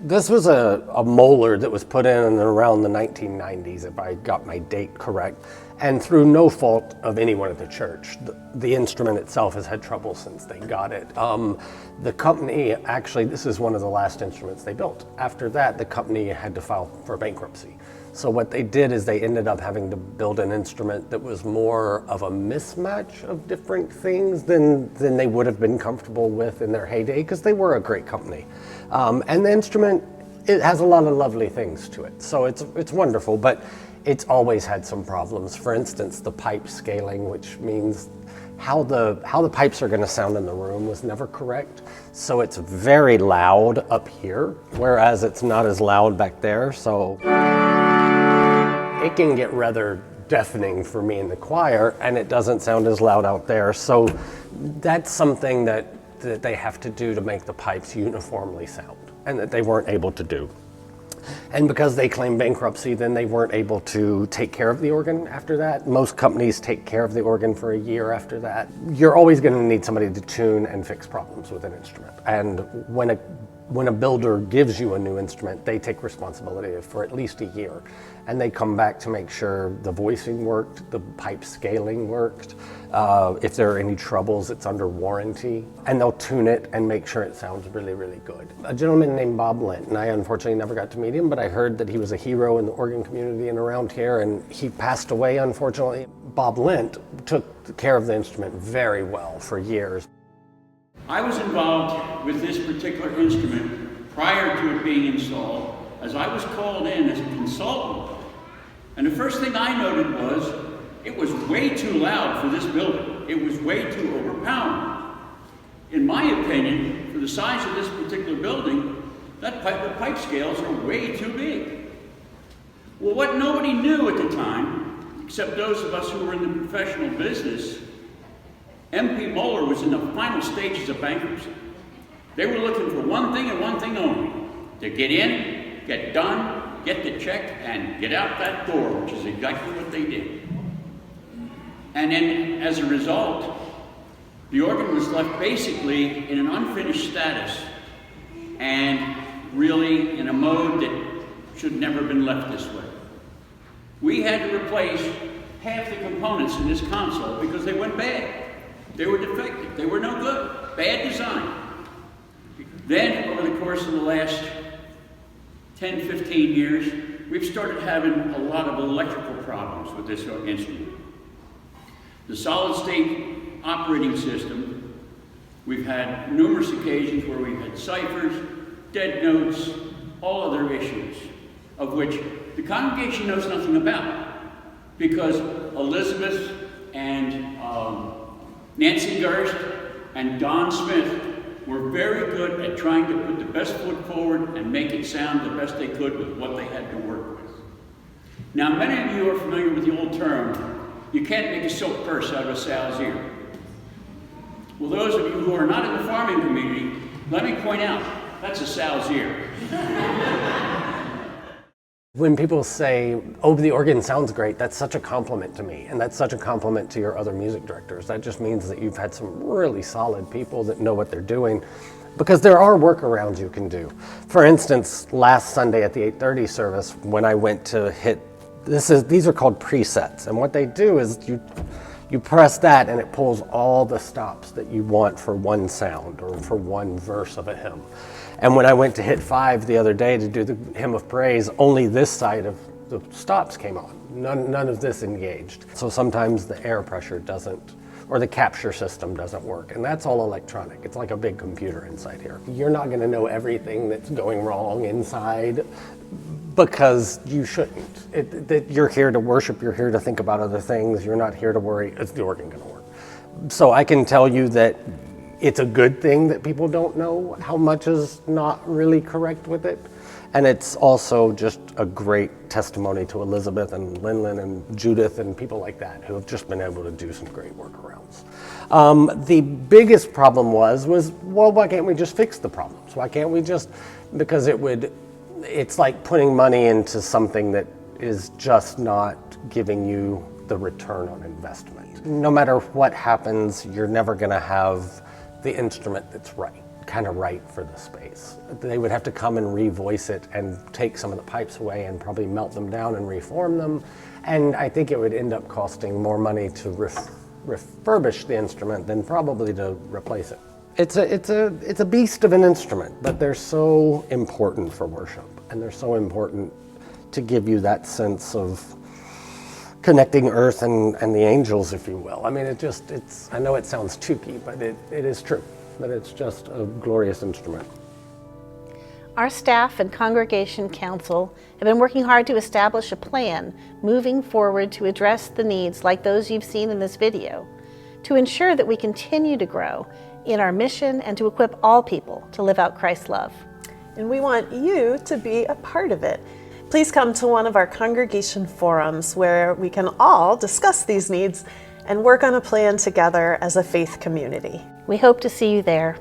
This was a molar that was put in around the 1990s, if I got my date correct, and through no fault of anyone at the church. The instrument itself has had trouble since they got it. The company, actually, this is one of the last instruments they built. After that, the company had to file for bankruptcy. So what they did is they ended up having to build an instrument that was more of a mismatch of different things than they would have been comfortable with in their heyday, because they were a great company. And the instrument, it has a lot of lovely things to it. So it's wonderful, but it's always had some problems. For instance, the pipe scaling, which means how the pipes are going to sound in the room was never correct. So it's very loud up here, whereas it's not as loud back there. So it can get rather deafening for me in the choir, and it doesn't sound as loud out there. So that's something that they have to do to make the pipes uniformly sound, and that they weren't able to do. And because they claimed bankruptcy, then they weren't able to take care of the organ after that. Most companies take care of the organ for a year after that. You're always going to need somebody to tune and fix problems with an instrument. And when a builder gives you a new instrument, they take responsibility for at least a year. And they come back to make sure the voicing worked, the pipe scaling worked. If there are any troubles, it's under warranty. And they'll tune it and make sure it sounds really, really good. A gentleman named Bob Lent, and I unfortunately never got to meet him, but I heard that he was a hero in the organ community and around here, and he passed away, unfortunately. Bob Lent took care of the instrument very well for years. I was involved with this particular instrument prior to it being installed, as I was called in as a consultant. And the first thing I noted was it was way too loud for this building. It was way too overpowering. In my opinion, for the size of this particular building, the pipe scales are way too big. Well, what nobody knew at the time, except those of us who were in the professional business, MP Moeller was in the final stages of bankruptcy. They were looking for one thing and one thing only: to get in, get done, get the check, and get out that door, which is exactly what they did. And then, as a result, the organ was left basically in an unfinished status and really in a mode that should never have been left this way. We had to replace half the components in this console because they went bad. They were defective. They were no good. Bad design. Then, over the course of the last 10, 15 years, we've started having a lot of electrical problems with this instrument. The solid-state operating system, we've had numerous occasions where we've had ciphers, dead notes, all other issues, of which the congregation knows nothing about, because Elizabeth and Nancy Gerst and Don Smith were very good at trying to put the best foot forward and make it sound the best they could with what they had to work with. Now, many of you are familiar with the old term, you can't make a silk purse out of a sow's ear. Well, those of you who are not in the farming community, let me point out, that's a sow's ear. When people say, oh, the organ sounds great, that's such a compliment to me, and that's such a compliment to your other music directors. That just means that you've had some really solid people that know what they're doing, because there are workarounds you can do. For instance, last Sunday at the 8:30 service, when I went to hit, these are called presets, and what they do is you press that and it pulls all the stops that you want for one sound or for one verse of a hymn. And when I went to hit 5 the other day to do the hymn of praise, only this side of the stops came on. None of this engaged. So sometimes the air pressure doesn't, or the capture system doesn't work. And that's all electronic. It's like a big computer inside here. You're not gonna know everything that's going wrong inside, because you shouldn't. You're here to worship, you're here to think about other things, you're not here to worry, is the organ gonna work? So I can tell you that it's a good thing that people don't know how much is not really correct with it. And it's also just a great testimony to Elizabeth and Linlin and Judith and people like that who have just been able to do some great workarounds. The biggest problem was, well, why can't we just fix the problems? Why can't we just, because it's like putting money into something that is just not giving you the return on investment. No matter what happens, you're never gonna have the instrument that's right, kind of right for the space. They would have to come and revoice it and take some of the pipes away and probably melt them down and reform them. And I think it would end up costing more money to refurbish the instrument than probably to replace it. It's a beast of an instrument, but they're so important for worship, and they're so important to give you that sense of connecting earth and the angels, if you will. I mean, I know it sounds toothy, but it is true, that it's just a glorious instrument. Our staff and congregation council have been working hard to establish a plan moving forward to address the needs like those you've seen in this video, to ensure that we continue to grow in our mission and to equip all people to live out Christ's love. And we want you to be a part of it. Please come to one of our congregation forums where we can all discuss these needs and work on a plan together as a faith community. We hope to see you there.